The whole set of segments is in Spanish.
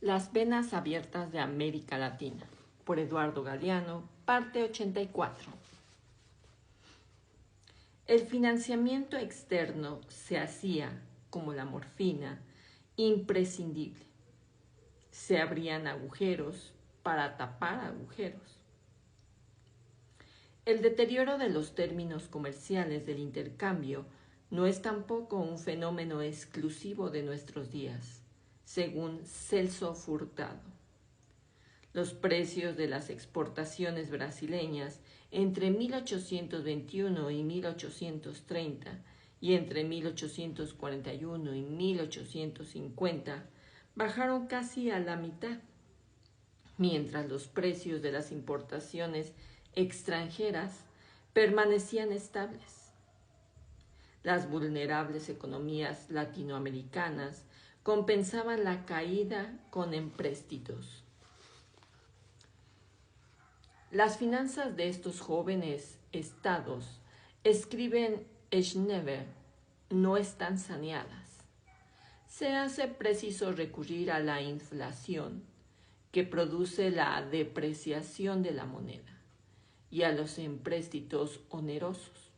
Las venas abiertas de América Latina, por Eduardo Galeano, parte 84. El financiamiento externo se hacía, como la morfina, imprescindible. Se abrían agujeros para tapar agujeros. El deterioro de los términos comerciales del intercambio no es tampoco un fenómeno exclusivo de nuestros días, según Celso Furtado. Los precios de las exportaciones brasileñas entre 1821 y 1830 y entre 1841 y 1850 bajaron casi a la mitad, mientras los precios de las importaciones extranjeras permanecían estables. Las vulnerables economías latinoamericanas compensaban la caída con empréstitos. Las finanzas de estos jóvenes estados, escriben Schneber, no están saneadas. Se hace preciso recurrir a la inflación, que produce la depreciación de la moneda, y a los empréstitos onerosos.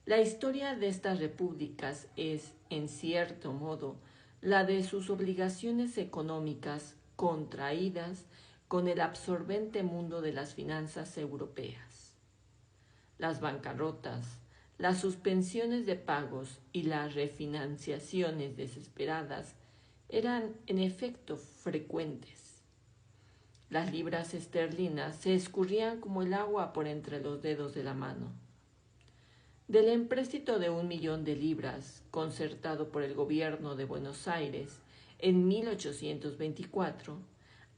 La historia de estas repúblicas es, en cierto modo, la de sus obligaciones económicas contraídas con el absorbente mundo de las finanzas europeas. Las bancarrotas, las suspensiones de pagos y las refinanciaciones desesperadas eran en efecto frecuentes. Las libras esterlinas se escurrían como el agua por entre los dedos de la mano. Del empréstito de 1.000.000 de libras concertado por el gobierno de Buenos Aires en 1824,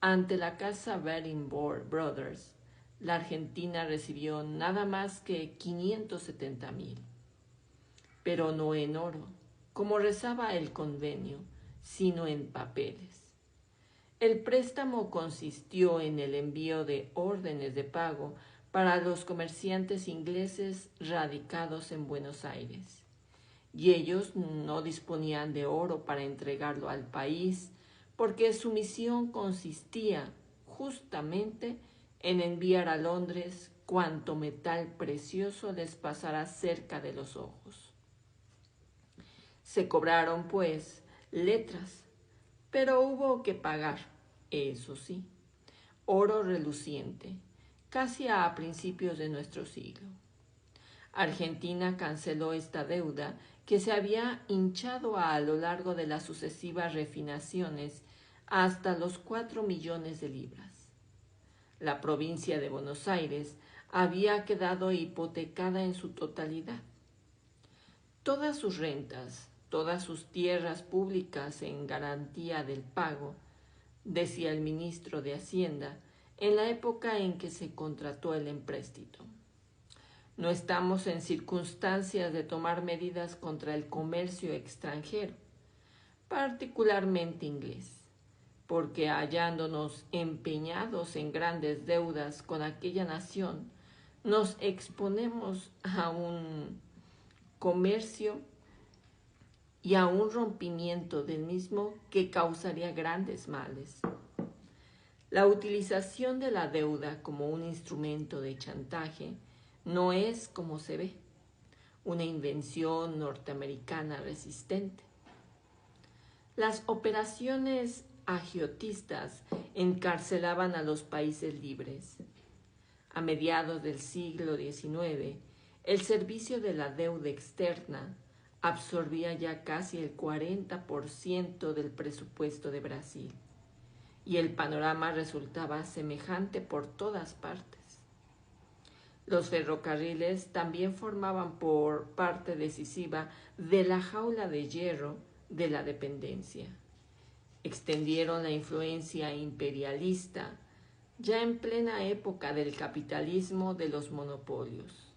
ante la casa Baring Brothers, la Argentina recibió nada más que 570.000, pero no en oro, como rezaba el convenio, sino en papeles. El préstamo consistió en el envío de órdenes de pago para los comerciantes ingleses radicados en Buenos Aires, y ellos no disponían de oro para entregarlo al país, porque su misión consistía justamente en enviar a Londres cuanto metal precioso les pasara cerca de los ojos. Se cobraron, pues, letras, pero hubo que pagar, eso sí, oro reluciente, casi a principios de nuestro siglo. Argentina canceló esta deuda que se había hinchado a lo largo de las sucesivas refinaciones hasta los 4 millones de libras. La provincia de Buenos Aires había quedado hipotecada en su totalidad. Todas sus rentas, todas sus tierras públicas en garantía del pago, decía el ministro de Hacienda, en la época en que se contrató el empréstito. No estamos en circunstancias de tomar medidas contra el comercio extranjero, particularmente inglés, porque hallándonos empeñados en grandes deudas con aquella nación, nos exponemos a un comercio y a un rompimiento del mismo que causaría grandes males. La utilización de la deuda como un instrumento de chantaje no es, como se ve, una invención norteamericana resistente. Las operaciones agiotistas encarcelaban a los países libres. A mediados del siglo XIX, el servicio de la deuda externa absorbía ya casi el 40% del presupuesto de Brasil, y el panorama resultaba semejante por todas partes. Los ferrocarriles también formaban por parte decisiva de la jaula de hierro de la dependencia. Extendieron la influencia imperialista ya en plena época del capitalismo de los monopolios,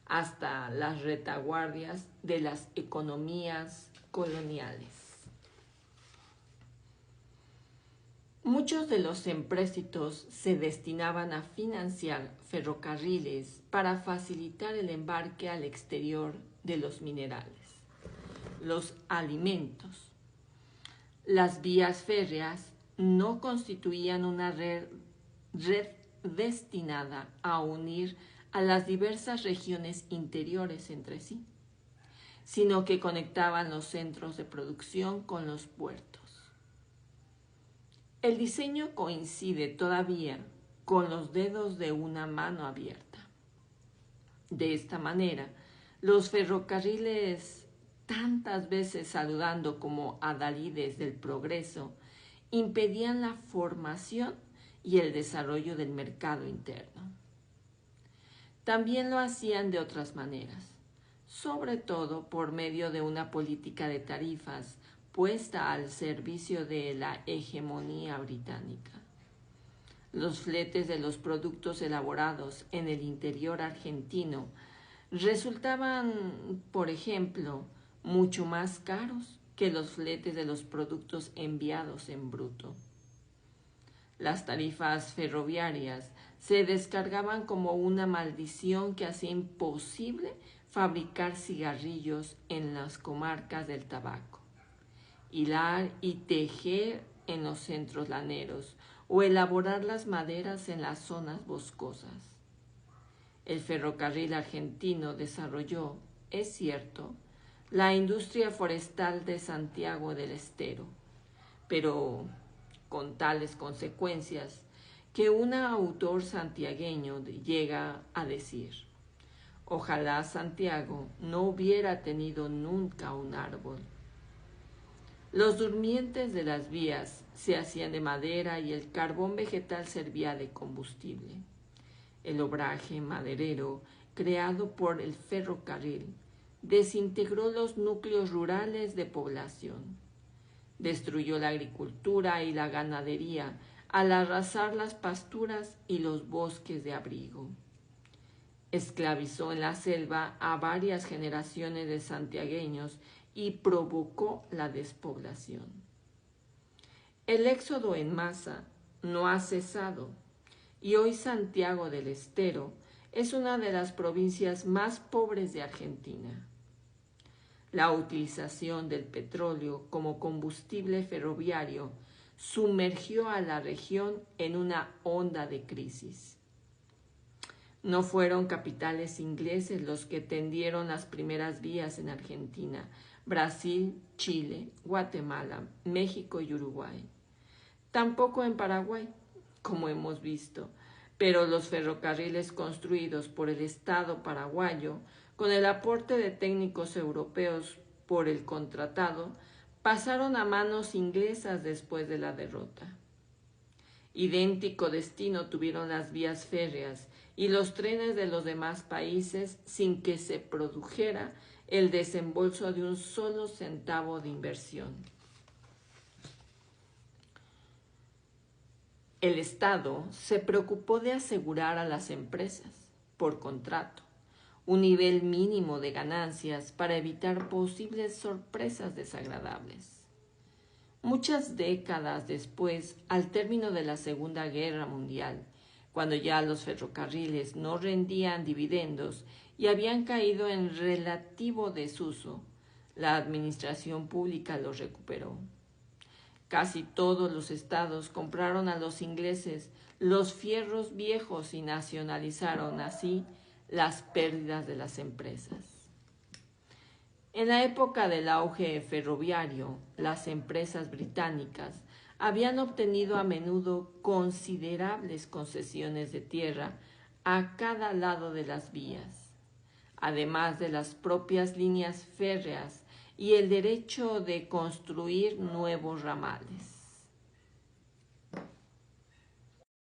hasta las retaguardias de las economías coloniales. Muchos de los empréstitos se destinaban a financiar ferrocarriles para facilitar el embarque al exterior de los minerales, los alimentos, las vías férreas no constituían una red destinada a unir a las diversas regiones interiores entre sí, sino que conectaban los centros de producción con los puertos. El diseño coincide todavía con los dedos de una mano abierta. De esta manera, los ferrocarriles, tantas veces saludando como adalides del progreso, impedían la formación y el desarrollo del mercado interno. También lo hacían de otras maneras, sobre todo por medio de una política de tarifas puesta al servicio de la hegemonía británica. Los fletes de los productos elaborados en el interior argentino resultaban, por ejemplo, mucho más caros que los fletes de los productos enviados en bruto. Las tarifas ferroviarias se descargaban como una maldición que hacía imposible fabricar cigarrillos en las comarcas del tabaco, hilar y tejer en los centros laneros o elaborar las maderas en las zonas boscosas. El ferrocarril argentino desarrolló, es cierto, la industria forestal de Santiago del Estero, pero con tales consecuencias que un autor santiagueño llega a decir: ojalá Santiago no hubiera tenido nunca un árbol. Los durmientes de las vías se hacían de madera y el carbón vegetal servía de combustible. El obraje maderero, creado por el ferrocarril, desintegró los núcleos rurales de población. Destruyó la agricultura y la ganadería al arrasar las pasturas y los bosques de abrigo. Esclavizó en la selva a varias generaciones de santiagueños y provocó la despoblación. El éxodo en masa no ha cesado y hoy Santiago del Estero es una de las provincias más pobres de Argentina. La utilización del petróleo como combustible ferroviario sumergió a la región en una onda de crisis. No fueron capitales ingleses los que tendieron las primeras vías en Argentina, Brasil, Chile, Guatemala, México y Uruguay. Tampoco en Paraguay, como hemos visto, pero los ferrocarriles construidos por el Estado paraguayo, con el aporte de técnicos europeos por el contratado, pasaron a manos inglesas después de la derrota. Idéntico destino tuvieron las vías férreas y los trenes de los demás países sin que se produjera el desembolso de un solo centavo de inversión. El Estado se preocupó de asegurar a las empresas, por contrato, un nivel mínimo de ganancias para evitar posibles sorpresas desagradables. Muchas décadas después, al término de la Segunda Guerra Mundial, cuando ya los ferrocarriles no rendían dividendos y habían caído en relativo desuso, la administración pública los recuperó. Casi todos los estados compraron a los ingleses los fierros viejos y nacionalizaron así las pérdidas de las empresas. En la época del auge ferroviario, las empresas británicas habían obtenido a menudo considerables concesiones de tierra a cada lado de las vías, además de las propias líneas férreas y el derecho de construir nuevos ramales.